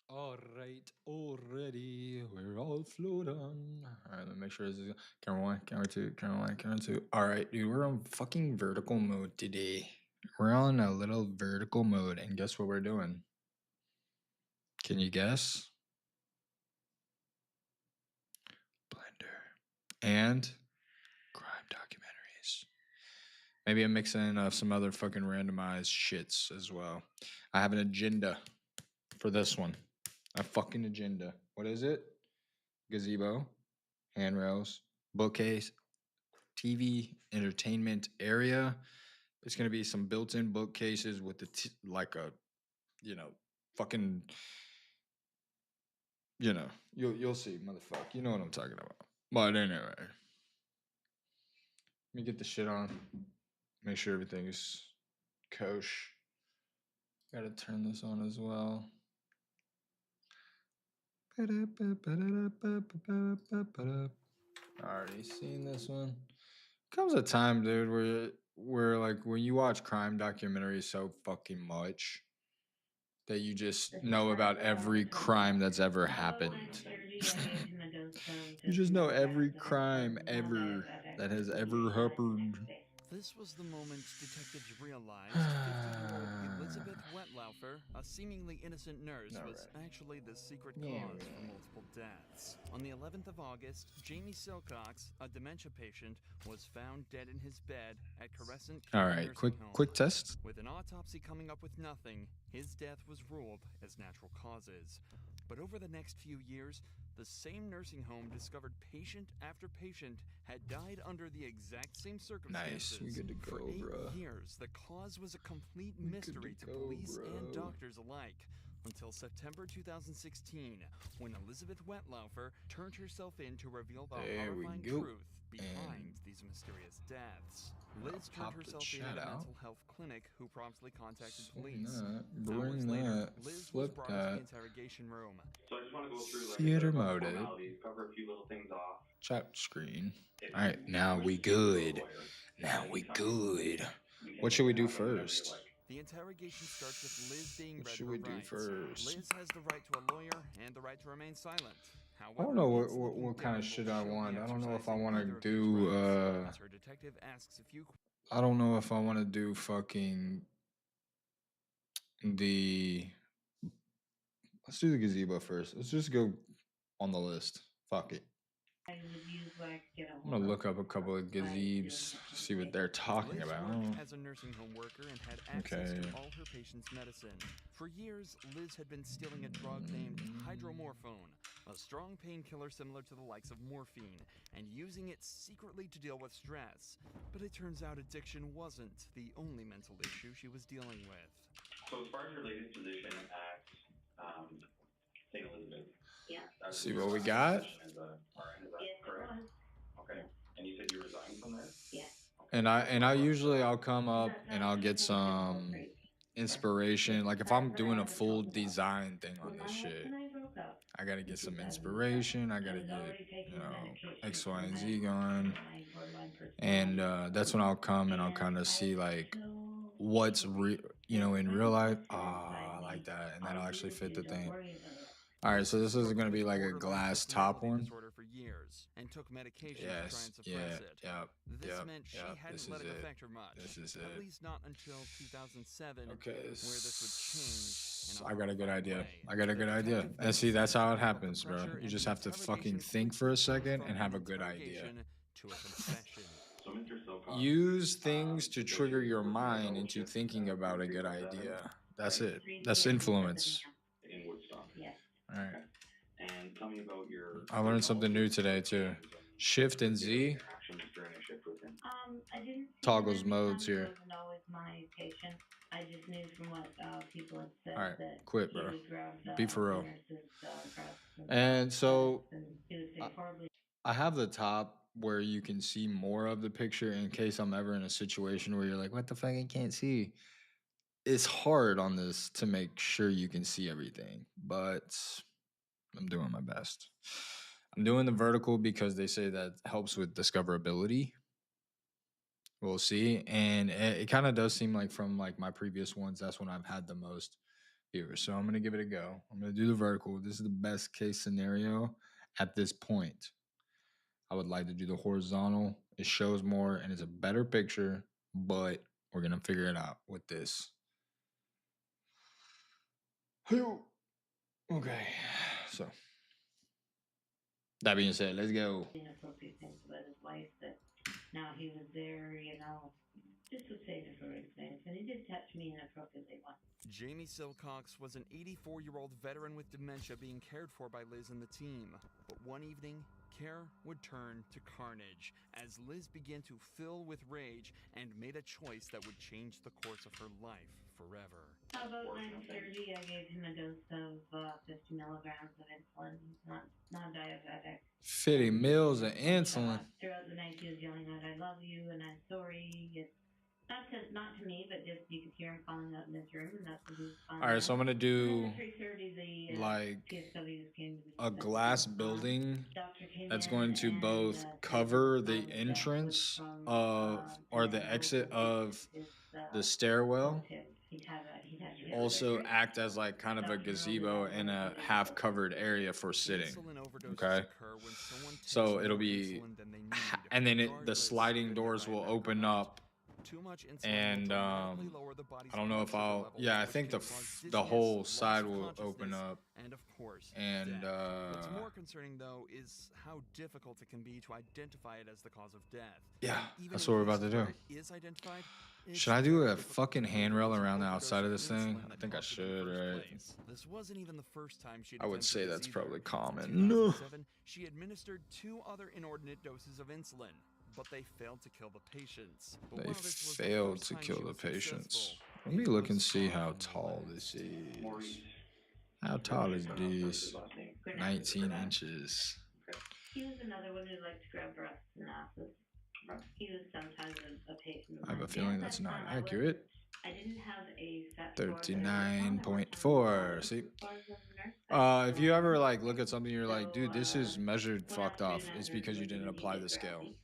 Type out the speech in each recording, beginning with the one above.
All right, already. We're all float on. All right, let me make sure this is camera one, camera two, camera one, camera two. All right, dude, we're on fucking vertical mode today. We're on a little vertical mode, and guess what we're doing? Can you guess? Blender and crime documentaries. Maybe I'm mixing some other fucking randomized shits as well. I have an agenda for this one. A fucking agenda. What is it? Gazebo, handrails, bookcase, TV, entertainment area. It's gonna be some built-in bookcases with like a, you know, fucking, you'll see, motherfucker. You know what I'm talking about. But anyway, let me get the shit on. Make sure everything's kosher. Gotta turn this on as well. Already seen this one. Comes a time, dude, where like when you watch crime documentaries so fucking much that you just know about every crime that's ever happened. You just know every crime ever that has ever happened. This was the moment detectives realized 50-year-old Elizabeth Wetlaufer, a seemingly innocent nurse, All was right. actually the secret Yeah. cause for multiple deaths. On the 11th of August, Jamie Silcox, a dementia patient, was found dead in his bed at Crescent All County right. Nursing Quick Home. quick test. With an autopsy coming up with nothing, his death was ruled as natural causes. But over the next few years, the same nursing home discovered patient after patient had died under the exact same Nice. We circumstances. good to For go, 8 bruh. years, the cause was a complete We good to mystery to go, police and bro. doctors alike. Until September 2016, when Elizabeth Wetlaufer turned herself in to reveal the There we horrifying go. truth behind And these mysterious deaths. I'm gonna Liz turned pop the herself in chat at a out. mental health clinic who promptly contacted Send police. that. Hours Bring later, that. Liz was Flip brought into the that. interrogation room. So I just want to go through, like I said, Theater a couple moded. formalities, cover a few little things off. Chat screen. If All right, you now wish we to speak to a good. lawyer, Now we anytime good. you can What make should we that do happen whenever you first? like. The interrogation starts with Liz being What read should her we do rights. first? Liz has the right to a lawyer and the right to remain silent. I don't However, know it's looking what kind of doubtful shit I she'll be want. I don't know if I exercising want to either of these do rights. As her detective asks a few I don't know if I want to do fucking the let's do the gazebo first. Let's just go on the list. Fuck it. I'm gonna look up a couple of gazebos, see what they're talking Liz about. worked as a nursing home worker and had access Okay. to all her patients' medicine. For years, Liz had been stealing a drug named hydromorphone, a strong painkiller similar to the likes of morphine, and using it secretly to deal with stress. But it turns out addiction wasn't the only mental issue she was dealing with. So as far as your latest position at St. Elizabeth, that's See your what we last got. position as a RN, is that correct? Okay. And you said you resigned from there? Okay. And I usually I'll come up and I'll get some inspiration. Like if I'm doing a full design thing on this shit, I gotta get some inspiration. I gotta get, X, Y, and Z going. And that's when I'll come and I'll kind of see like what's in real life. Ah, I like that, and that'll actually fit the thing. All right, so Liz this is struggled gonna be with like a borderline glass top personality one. disorder for years and took medication to try Yes, and suppress yeah, it. yep, This yep, meant she yep. This hadn't is let it it. affect her much, This is at it. least not until 2007, Okay, where this would change in a I got a good horrifying idea. way. I got a The good idea. detective And then see, that's how it decided to put the happens, bro. pressure You and just the have to fucking interrogation think for quickly a switched second from and an have a good idea. interrogation to a confession. So Mr. Silcox, Use things to trigger situations your you're working a mind double into shift thinking about a good 3-3-7, idea. That's right? it. That's influence. In Woodstock. All right. Okay. And tell me about your I learned something new relationship today with too. James and Shift and your Z interactions during a shift with him. toggles modes here. All right, quit, bro. Be for real. And so I, I have the top where you can see more of the picture in case I'm ever in a situation where you're like, what the fuck, I can't see. It's hard on this to make sure you can see everything, but I'm doing my best. I'm doing the vertical because they say that helps with discoverability. We'll see. And it kind of does seem like from like my previous ones, that's when I've had the most here. So I'm gonna give it a go. I'm gonna do the vertical. This is the best case scenario at this point. I would like to do the horizontal. It shows more and it's a better picture, but we're gonna figure it out with this. Okay, so that being said, let's go. Inappropriate things about his wife that now he was there, you know, just to save it for things. And he did touch me inappropriately once. Jamie Silcox was an 84-year-old veteran with dementia being cared for by Liz and the team. But one evening, care would turn to carnage as Liz began to fill with rage and made a choice that would change the course of her life forever. About 9:30, I gave him a dose of 50 milligrams of insulin. He's not diabetic. 50 mils of insulin. Throughout the night, he was yelling out, "I love you," and "I'm sorry." It's not to me, but just you could hear him calling out in his room, and that's what he was calling. All right, so I'm gonna do 3:30, like PSWs came to me. a glass building Doctor came that's in going to and, both cover the entrance of or the exit of the stairwell. He'd have the Also elevator. act as like kind of a gazebo and a half covered area for sitting. Insulin overdoses Okay. occur when someone takes So more it'll be insulin than they need, and then the regardless sliding of doors their will diet or open not. up. Too much insulin And will dramatically lower the body's I don't know if blood sugar I'll levels, yeah, I which think can the cause the dizziness, whole loss side of will open consciousness, up. and of course, And death. What's more concerning though is how difficult it can be to identify it as the cause of death. yeah, And even that's in what we're about cases to do. where it is identified, it's Should I do very a difficult fucking to prove handrail it was an around the overdose outside of of this thing? insulin I that think I caused it in the should, first right? place. This wasn't even the first time she'd I would attempted say this that's either. probably In common. No. 2007, she administered 2 other inordinate doses of insulin, but they failed to kill the patients. But They while this was the failed first to time kill she the was patients. successful, Let me it look and was see far how from the tall last. this is. Maurice. How tall is Sorry, his this? last name. 19 inches. He was another one who liked to grab breasts and asses. He was sometimes a patient of I have a mine. feeling Yes, that's at not time, I accurate. didn't have a set floor that I worked on. I worked on 39.4. See? floors as a nurse. If you ever like look at something, you're like, dude, this is So, measured when I was fucked off. doing that, It's nurse because you was didn't really apply the good scale graphic.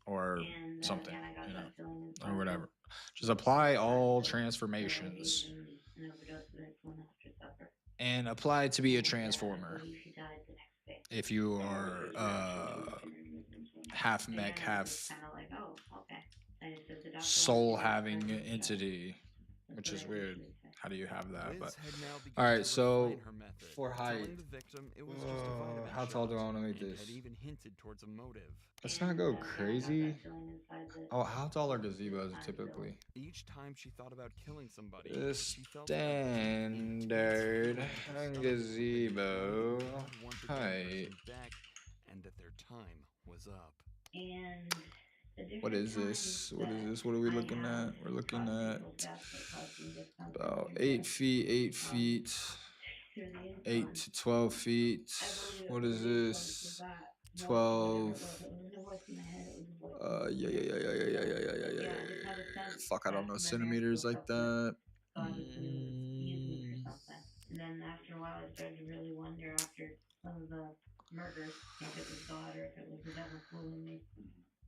or And something, again, I got you know, that feeling inside or of whatever. me. Just apply all So, transformations an overdose of insulin after supper. and apply to be a And, transformer. I believe she died the next day. If you are half mech, Again, half it's kinda like, oh, okay. I just said the doctor soul wants you to having start with that. entity, That's which what is I weird. usually say. How do you have that? Liz But had now begun all right, to so refine her method, for height, telling the victim it was just a vitamin how tall do I shot, want to make and this? had even hinted towards a motive. Let's not go And, again, I got crazy. that feeling inside that Oh, how tall are gazebos I'm still- typically? Each time she thought about killing somebody, The she felt that deep, standard intense feeling in her stomach gazebo that God wanted that height. person back, and that their time was up. And the What different is times this? What is that this? What are we I looking had at? We're looking caused at people's deaths that caused me discomfort about and 8 death, feet, 8 feet, through the 8 insulin, to 12 feet. I believe it What was is the influence this? of that. More than 12. whatever it was. It wasn't a voice in my head, it was a voice in my Yeah. head. Yeah. I just had a sense Fuck, I don't that know my centimeters marriage like broke up with that. God was going to use me for something. And then after a while, I started to really wonder after some of the murders if it was God or if it was the devil fooling me.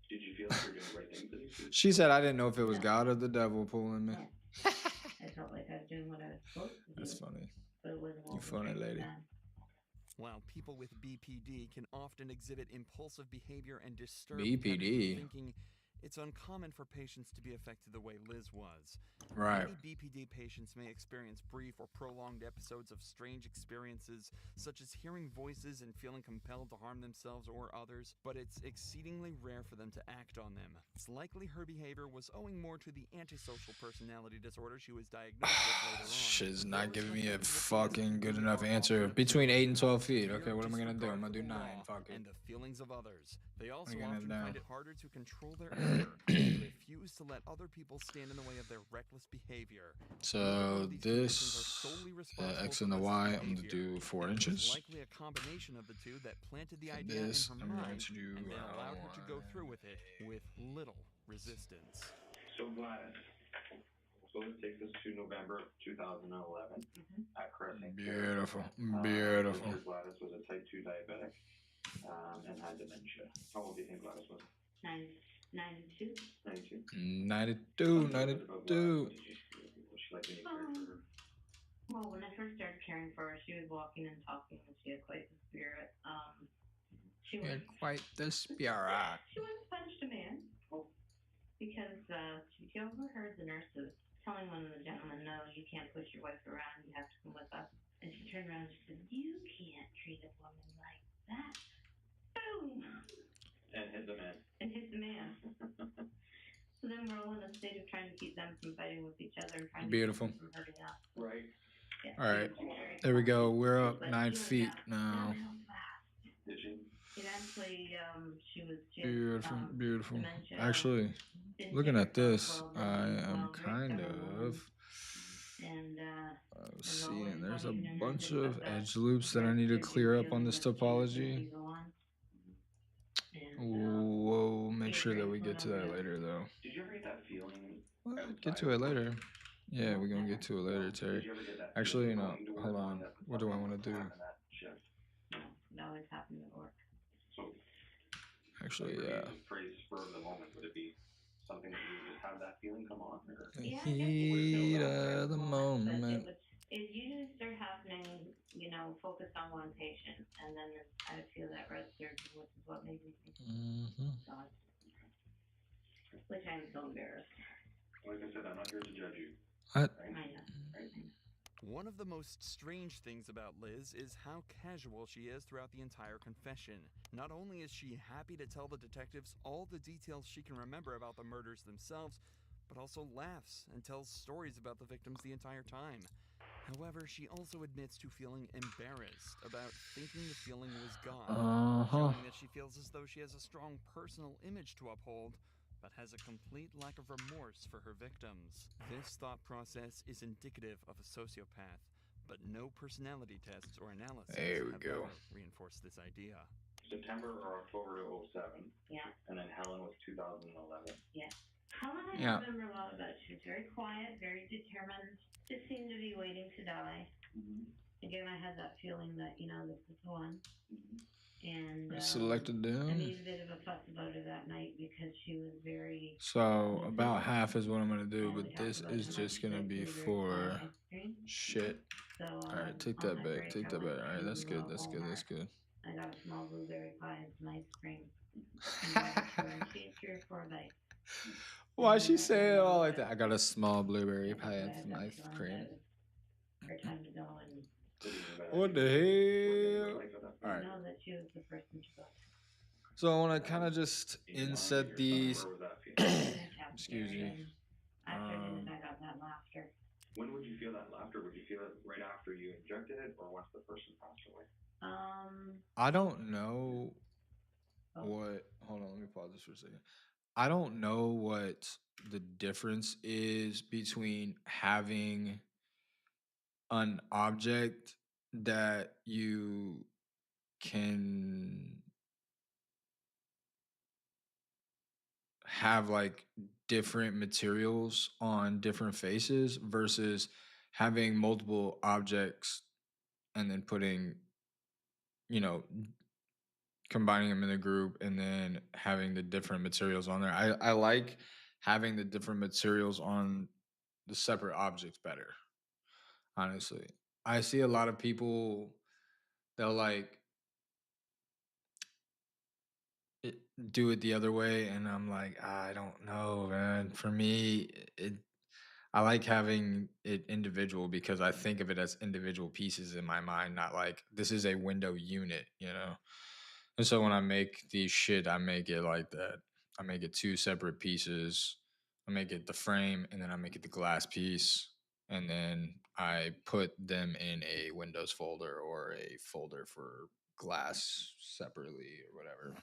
Did you feel like you were doing the right thing for these people? She said I didn't know if it was No. God or the devil pulling me. No. I felt like I was doing what I was supposed to do, That's funny. but it wasn't what You was funny right for lady. them. While people with BPD can often exhibit impulsive behavior and disturbed BPD? patterns of thinking, it's uncommon for patients to be affected the way Liz was. Right. Many BPD patients may experience brief or prolonged episodes of strange experiences, such as hearing voices and feeling compelled to harm themselves or others, but it's exceedingly rare for them to act on them. It's likely her behavior was owing more to the antisocial personality disorder she was diagnosed with later on. Shit's not giving me a fucking good enough answer. Between 8 and 12 feet. Okay, what am I gonna do? I'm gonna do 9. Fuck it. And the feelings of others. They also gonna often do? find it harder to control their anger and refuse to let other people stand in the way of their reckless behavior. So These conditions are this, solely the responsible X for and the Liz's Y, I'm gonna behavior, do 4 and it was inches. likely a combination of the two that planted the For idea this, in her I'm going mind to do and then allowed her to go through with it with little resistance. So Gladys, so this takes us to November 2011 at Crescent Care. Beautiful, beautiful. Mr. Gladys was a type 2 diabetic and had dementia. How old do you think Gladys was? 92. 92. 92, Tell me a little bit about Gladys. 92. What did she like when you cared for her? Well, when I first started caring for her, she was walking and talking, and she had quite the spirit. She Yeah, was quite the spirit. she once punched a man because she overheard the nurses telling one of the gentlemen, "No, you can't push your wife around. You have to come with us." And she turned around and she said, "You can't treat a woman like that." Boom! And hit the man. And hit the man. So then we're all in a state of trying to keep them from fighting with each other and trying Beautiful. to keep them from hurting us. Right. Yeah, All right. she was very There we tough. go. We're up But 9 she went feet now. downhill fast. Did she? Eventually, she had Beautiful, beautiful. dementia, Actually, didn't looking take at her this, for I am well, kind very several of and seeing there's a one evening I bunch just of got the edge loops that I need to surgery clear up on feeling this that she was gonna topology. be gone. And We'll make she sure that agreed we to get to it, that yeah. later, though. Did you ever get that feeling? What? outside Get to of it work? later. Yeah, we're gonna get to it later, Did Terry. you ever get that Actually, feeling no. going to work Hold knowing on. that What do I something want was to do? happening that shift? No, it always happened at work. So, Actually, like, for you, yeah. just pretty spur of the moment. Would it be something that you just have that feeling come on, or? The Yeah, heat of the moment. It usually start happening, focused on one patient, and then I would feel that red surgeon, which is what made me think God. Which I'm so embarrassed. Like I said, I'm not here to judge you. What? Right? I know. Right? One of the most strange things about Liz is how casual she is throughout the entire confession. Not only is she happy to tell the detectives all the details she can remember about the murders themselves, but also laughs and tells stories about the victims the entire time. However, she also admits to feeling embarrassed about thinking the feeling was gone, showing that she feels as though she has a strong personal image to uphold, but has a complete lack of remorse for her victims. This thought process is indicative of a sociopath, but no personality tests or analysis There we have go. ever reinforced this idea. September or October of 07. Yeah. And then Helen was 2011. Yeah. Helen I Yeah. remember a lot about. She was very quiet, very determined, just seemed to be waiting to die. Mm-hmm. Again, I had that feeling that, this is the one. Mm-hmm. And Selected I them. made a bit of a fuss about her that night because she was very. So about half is what I'm gonna do, and we but talked this about is how much just she gonna liked be blueberry pie for ice cream. shit. So Alright, take on that back. break, Take I that went back. Alright, that's to, good. That's good. That's Walmart. good. I got a small blueberry pie and some ice cream. And I gave it to her, and she ate 3 or 4 bites. Why she say it all like that? I got a small blueberry pie and some ice cream. Her time to go and What the hell? Alright. know that she was the person to go to. So I want to kind of just inset these. Where was that feeling? Excuse me. After I got that laughter. When would you feel that laughter? Would you feel it right after you injected it, or once the person passed away? I don't know what. Hold on, let me pause this for a second. I don't know what the difference is between having an object that you can have like different materials on different faces versus having multiple objects and then putting, you know, combining them in a group and then having the different materials on there. I like having the different materials on the separate objects better, honestly. I see a lot of people, they'll like do it the other way, and I'm like, I don't know, man. For me, I like having it individual because I think of it as individual pieces in my mind, not like this is a window unit, you know? And so when I make these shit, I make it like that. I make it 2 separate pieces. I make it the frame and then I make it the glass piece. And then I put them in a Windows folder or a folder for glass separately or whatever.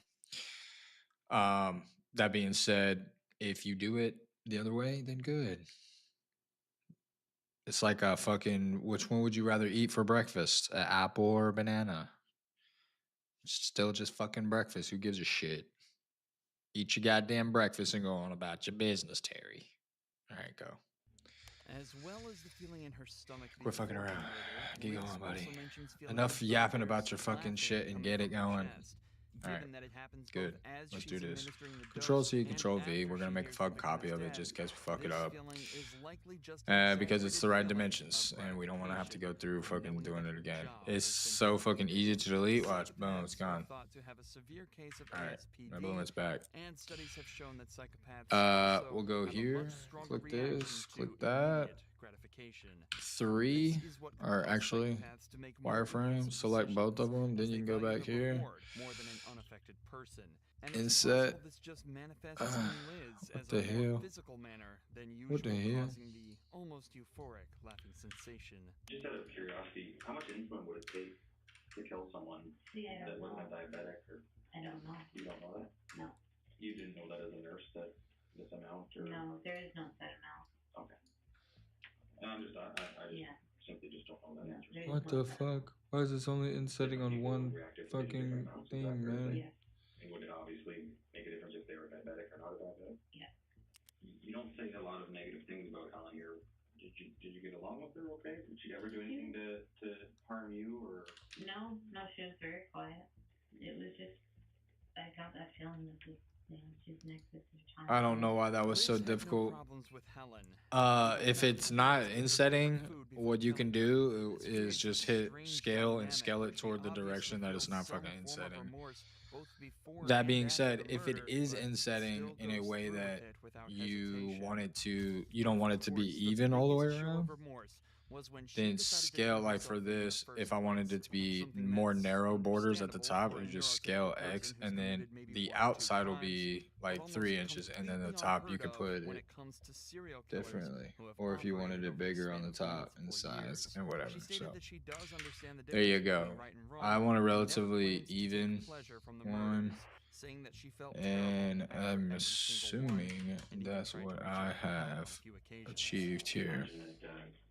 That being said, if you do it the other way, then good. It's like a fucking, which one would you rather eat for breakfast? An apple or a banana? Still just fucking breakfast. Who gives a shit? Eat your goddamn breakfast and go on about your business, Terry. All right, go. As well as the feeling in her stomach. Quit fucking before the around. murder, Get Liz going, buddy. also mentions feeling Enough the yapping thunders, about your fucking laughing shit and coming get it from her going. chest, All right. given that it happens Good. both as Let's she's do this. administering the Control dose C, and Control V. after We're gonna she make a hears fucking the victim copy is of it dead. just in case we fuck it This up. feeling is likely just an Because it's the exaggerated right feeling dimensions, of and we don't want to have to go gratification through for fucking knowing doing that it your again. job It's has been so fucking easy to delete. Watch, boom, Psychopaths it's are gone. thought to have a severe case of All right, ASPD, boom, it's back. and studies have shown that psychopaths also We'll go have a here. much stronger Click reaction this. to Click that. immediate gratification. 3 This is what or compels actually psychopaths to make more wireframe. impulsive Select both of decisions, them. Then as you they can go value back the here. reward more than an unaffected person. And it's Inset. possible this just manifests in Liz What as the a more hell? physical manner than usual, What the hell? causing the almost euphoric laughing sensation. Just out of curiosity, how much insulin would it take to kill someone See, I that don't wasn't a know. diabetic, or I don't know. you don't know that? No. You didn't know that as a nurse, that this amount, or? No, there is no set amount. Okay. And I'm just, I just Yeah. simply just don't know that No, answer. there is What no the set fuck? Why is this only insetting on Different people one react differently to fucking different amounts, is that thing, correct? man? Yeah. And would it obviously make a difference if they were diabetic or not a diabetic? Yeah. You don't say a lot of negative things about Helen here. Did you get along with her okay? Did she ever do anything to harm you, or? No, she was very quiet. It was just, I got that feeling that this, she's next to time. I don't know why that was so Liz had no difficult. problems with Helen. If it's not insetting, what you can do is just hit scale and scale it toward the direction that it's not fucking insetting. That being said, if it is insetting in a way that you don't want it to be even all the way around, then scale, like for this, if I wanted it to be more narrow borders at the top, you just scale X, and then the outside will be like 3 inches, and then the top you could put it differently, or if you wanted it bigger on the top and size and whatever. So there you go. I want a relatively even one, and I'm assuming that's what I have achieved here.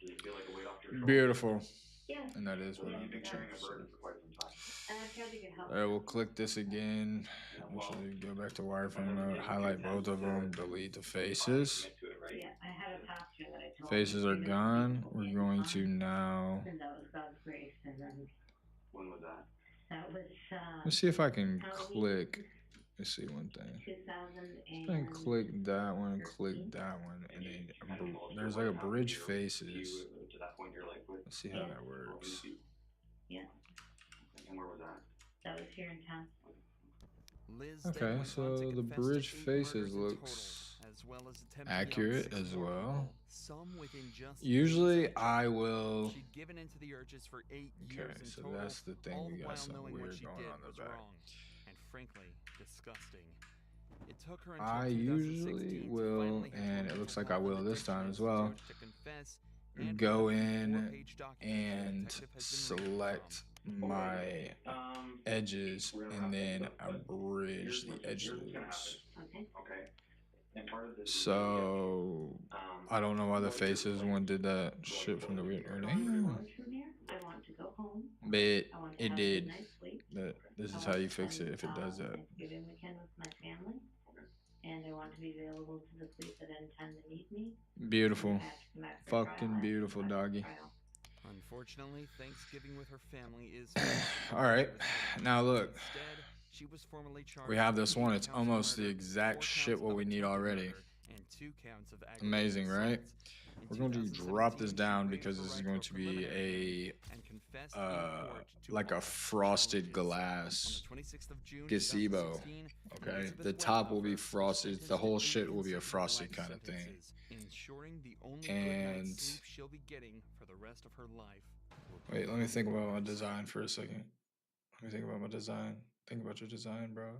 Did it feel like a weight off your Beautiful. Yeah. And that is what Well, I'm you've been carrying achieved. a burden for quite some time. And I tried to get help. Alright, we'll click this again. Actually, go back to wireframe mode, highlight both of them, delete the faces. Commit to it, right? Yeah, I had a pastor that I told. Faces are gone. We're going to now. And that was God's grace, and then When was that? that was, Let's see if I can click. Let's see one thing. 2000 And click that one, click that one, and then there's like a bridge faces. To that point, you're like, Let's see how that works. Yeah, and where was that? that was here in town. Okay, so the bridge faces looks accurate as well. Usually I will. She'd given into the urges for 8 Okay, years in so total, that's the thing. all We the got while something knowing what weird she going did on in was the back. wrong and frankly disgusting. It took her until I 2016 usually to will, finally and get it looks the like I will this courage time as well. to confess and Go put a in 4-page document that the and detective has been reading select from. my edges and then I bridge the edge loops. Okay. Okay. And part of this. So I don't know why the faces one did that shit from the weird. I want from here. I want to go home. But I want to it have a did. good night's sleep. But this I is want how you to fix it spend, if it does that. Thanksgiving weekend with my family. And I want to be available to the police at any time they need me. Beautiful. I have to come back for Fucking trial. beautiful, doggy. Trial. Unfortunately, Thanksgiving with her family is. All right, now look. Instead, she was formally charged We have with this 2 one. It's counts of almost the murder, exact 4 shit counts what of we need attempted already. murder, and 2 counts of aggravated Amazing, right? assault. In We're going to 2017, drop this down she because waived this her is right going to to be preliminary and confessed in court to like all a of her frosted charges. glass On the 26th of June, gazebo. 2016, Okay, Elizabeth the top will be Webber was frosted. The sentenced whole to shit 8 will be a consecutive frosted life kind of thing. sentences, ensuring the only And- good night's sleep she'll be getting for the rest of her life. Wait, let me think about my design for a second. Let me think about my design. Think about your design, bro.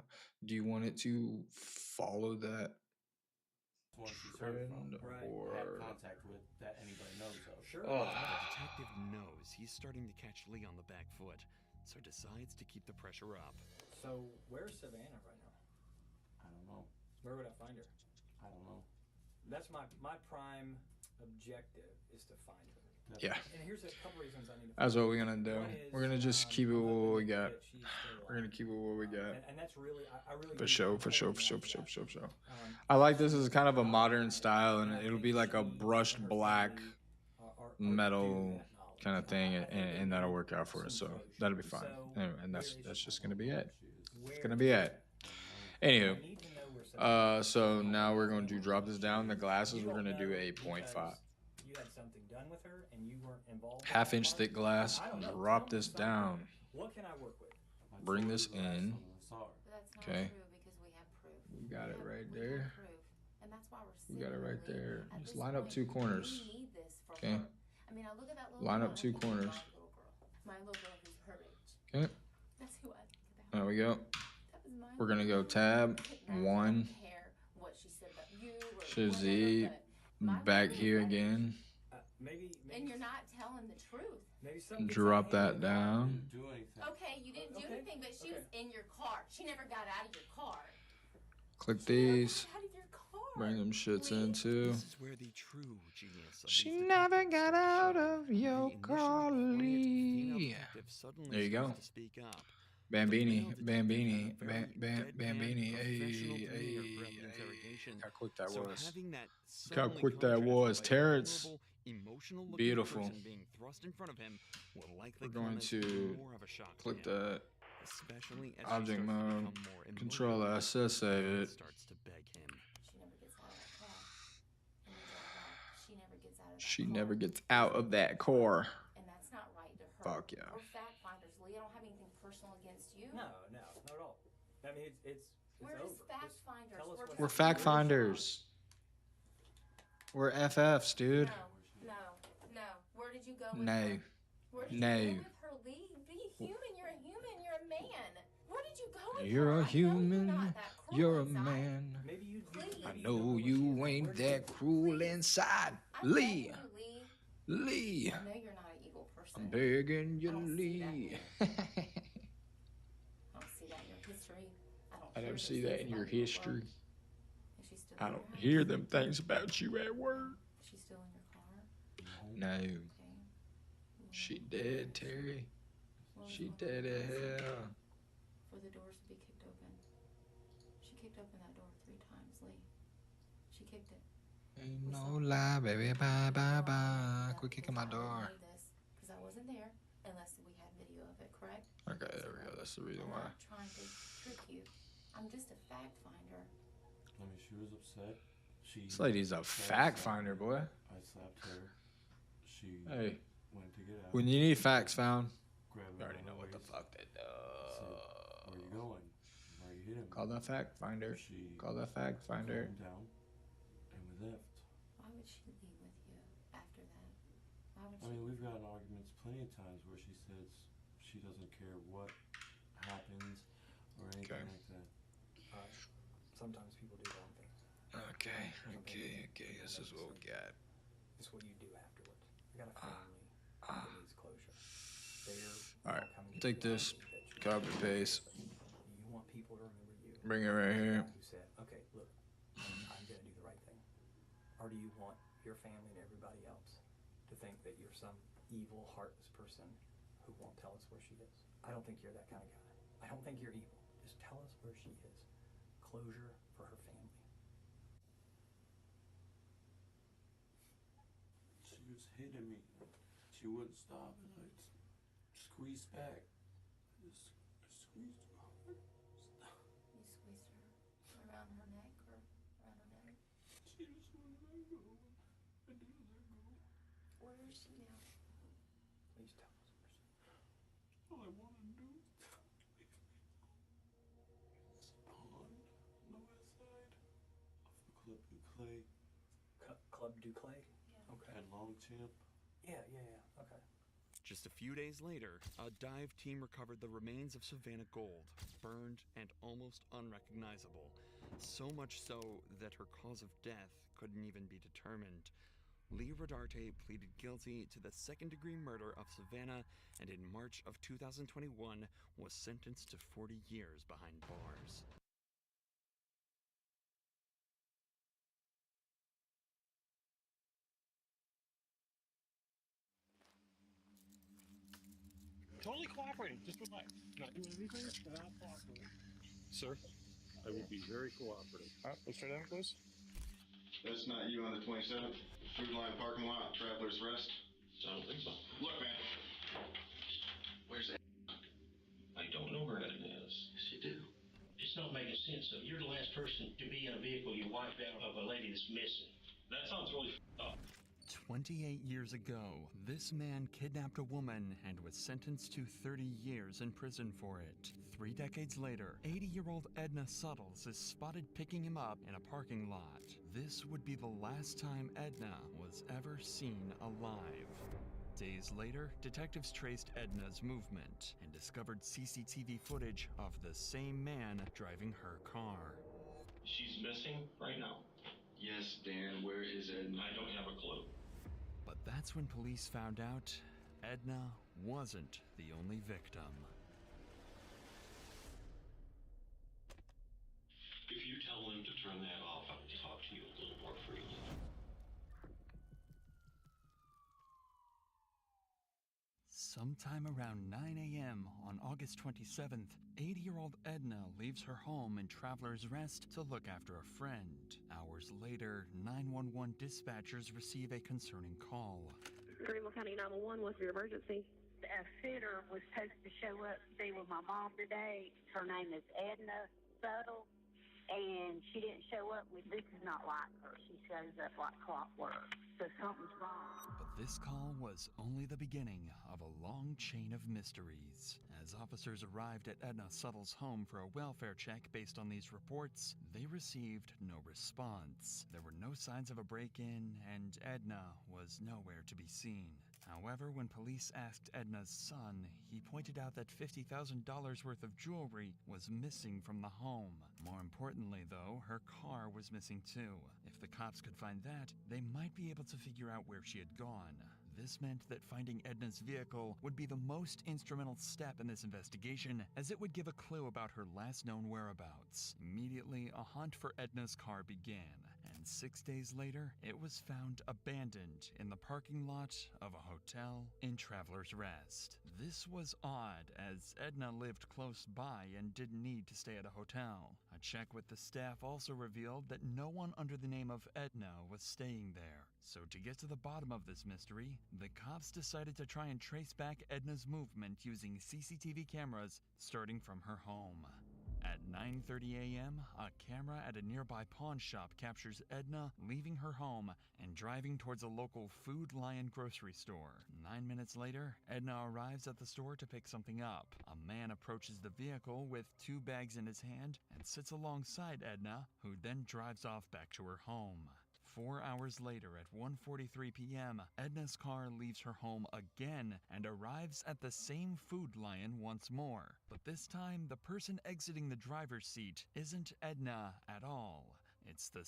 Do you want it to follow that One she's heard trend from, had or? contact with that anybody knows of. Sure. Oh. The detective knows he's starting to catch Lee on the back foot, so decides to keep the pressure up. So, where's Savannah right now? I don't know. Where would I find her? I don't know. That's my prime objective is to find her. Yeah, And here's a couple reasons I need to that's find what we're gonna do. One is, We're gonna just keep it I'm with what we hoping got. that she's still We're gonna alive. keep it with what we got. And that's really, I really For do sure, think for I'm sure, holding for sure, out for sure, that. for sure, for sure. Um, I like this as kind of a modern style, and it'll be like a brushed black are metal due that knowledge. kind of thing, I think and that'll work out for some us. So closure. that'll be fine. So, And that's just gonna be it. where It's gonna be at. Anywho, I need to know where somebody so now we're going to drop this down. The glasses, we're gonna do a 0.5. You had something done with her and you weren't involved. in Half that inch part? thick glass. I don't know. Drop Tell me this something. down. What can I work with? I Bring told this her the last in. time I saw her. But that's not Okay. true because we have proof. You got it right We there. have proof. And that's why we're You got it right similarly, there. at Just this line up point, 2 corners. We need this for Okay. her. I mean, I look at that little Line girl up and I 2 think of corners. My little girl who's her age. Okay. That's who I think about. There we go. That was my We're gonna little go tab girl. I don't 1. care what she said about you or Should whatever, Z but my back little here girl- again. Maybe And you're not telling the truth. maybe something gets Drop out of hand. that I down. didn't do anything. Okay, you didn't do Okay, anything, but she was okay. in your car. She never got out of your car. Click She never these. got out of your car. Bring them shits Lee. in too. This is where the true genius of She these never detectives got starts to out shine. of The your initially car, quiet female Lee. detective suddenly There you starts go. to speak up. Bambini, The male detective Bambini, had a very deadpan, Bambini. professional Hey, demeanor hey, throughout the hey. interrogation. How quick that So was. having that Look how suddenly quick that contrasted was. by a Terrence. vulnerable, emotional-looking Beautiful. person being thrust in front of him will likely We're going come as to even more of a shock to click him, that. especially as she Object starts to mode. become more Control emotional S. Let's save and it. starts to beg him. She never gets out of that car. And you drive off. She never gets out of that She never gets out of that car. And that's not right to her. Fuck yeah. We're fact finders, Lee. I don't have anything personal against you. No, not at all. I mean, it's We're over. just fact Just finders. tell us what We're happened. fact finders. We're FFs, dude. No. Where did you go with No. her? Where did No. you go with her, Lee? Be human. You're a human. You're a man. Where did you go with her? You're I a know human. not that cruel You're a inside. man. Maybe you. Please. I maybe know where she you is. ain't Where did that you- cruel inside. I'm Lee. begging you, Lee. Lee. I know you're not an evil person. I'm begging you, I don't see that Lee. I don't see that in your history. I hear don't those see that things in your about you at history. work. Is she still I in don't your house? hear them things about you at work. Is she still in your car? No. Okay. She dead, Terry. Well, She it's dead one of as those hell. For the doors to be kicked open. She kicked open that door 3 times, Lee. She kicked it. Ain't no lie, baby. Bye, bye, bye. Quit kicking my door. Because I wasn't there unless we had video of it, correct? Okay, there we go. That's the reason I'm why. not trying to trick you. I'm just a fact finder. I mean, she was upset. She. This lady's a fact finder, boy. I slapped her. She Hey, went to get out. when you need facts found, grabbed you her already by know what the waist, fuck that said, "Where you does. going? Why you hitting me?" Call that fact finder. She Call that fact finder. calmed down, and we left. Why would she leave with you after that? Why would I she? mean, we've gotten arguments plenty of times where she says she doesn't care what happens or anything Okay. like that. Sometimes people do wrong things. Okay. This is what we got. It's what you do afterwards. I got a family ah. that needs closure. They're All right, all coming to take you this, that you- copy paste, You want people to remember you. bring it right here. Who said, okay, look, I'm gonna do the right thing. Or do you want your family and everybody else to think that you're some evil, heartless person who won't tell us where she is? I don't think you're that kind of guy. I don't think you're evil. Just tell us where she is. Closure for her family. She was hitting me. She wouldn't stop, and I squeezed back. I squeezed her hard. Stop. You squeezed her around her neck or around her belly? She just wouldn't let go. I didn't let go. Where is she now? Please tell us where she is. All I want to do is leave me alone. It's a pond on the west side of the Club du Clay Club du Clay? Yeah. Okay. at Longchamp. Yeah. Okay. Just a few days later, a dive team recovered the remains of Savannah Gold, burned and almost unrecognizable. So much so that her cause of death couldn't even be determined. Lee Rodarte pleaded guilty to the second-degree murder of Savannah and in March of 2021 was sentenced to 40 years behind bars. Totally cooperating, just relax. Not doing anything without cooperating. Sir, I will be very cooperative. Let's try down close. That's not you on the 27th Food Line parking lot, Traveler's Rest? I don't think so. Look, man. Where's that? I don't know where that is. Yes, you do. sense of you're the last person to be in a vehicle you wiped out of a lady that's missing. That sounds really up. 28 years ago, this man kidnapped a woman and was sentenced to 30 years in prison for it. 3 decades later, 80-year-old Edna Suttles is spotted picking him up in a parking lot. This would be the last time Edna was ever seen alive. Days later, detectives traced Edna's movement and discovered CCTV footage of the same man driving her car. She's missing right now. Yes, Dan, where is Edna? I don't have a clue. But that's when police found out Edna wasn't the only victim. If you tell them to turn that off, I will talk to you a little more freely. Sometime around 9 a.m. on August 27th, 80-year-old Edna leaves her home in Travelers Rest to look after a friend. Hours later, 911 dispatchers receive a concerning call. Greenville County 911, what's your emergency? A fitter was supposed to show up to be with my mom today. Her name is Edna Suttle, and she didn't show up. This is not like her. She shows up like clockwork. So something's wrong. But this call was only the beginning of a long chain of mysteries. As officers arrived at Edna Suttle's home for a welfare check based on these reports, they received no response. There were no signs of a break-in, and Edna was nowhere to be seen. However, when police asked Edna's son, he pointed out that $50,000 worth of jewelry was missing from the home. More importantly, though, her car was missing too. If the cops could find that, they might be able to figure out where she had gone. This meant that finding Edna's vehicle would be the most instrumental step in this investigation, as it would give a clue about her last known whereabouts. Immediately, a hunt for Edna's car began, and 6 days later, it was found abandoned in the parking lot of a hotel in Travelers Rest. This was odd, as Edna lived close by and didn't need to stay at a hotel. A check with the staff also revealed that no one under the name of Edna was staying there. So to get to the bottom of this mystery, the cops decided to try and trace back Edna's movement using CCTV cameras starting from her home. At 9:30 a.m., a camera at a nearby pawn shop captures Edna leaving her home and driving towards a local Food Lion grocery store. 9 minutes later, Edna arrives at the store to pick something up. A man approaches the vehicle with 2 bags in his hand and sits alongside Edna, who then drives off back to her home. 4 hours later, at 1:43 p.m., Edna's car leaves her home again and arrives at the same Food Lion once more. But this time, the person exiting the driver's seat isn't Edna at all. It's the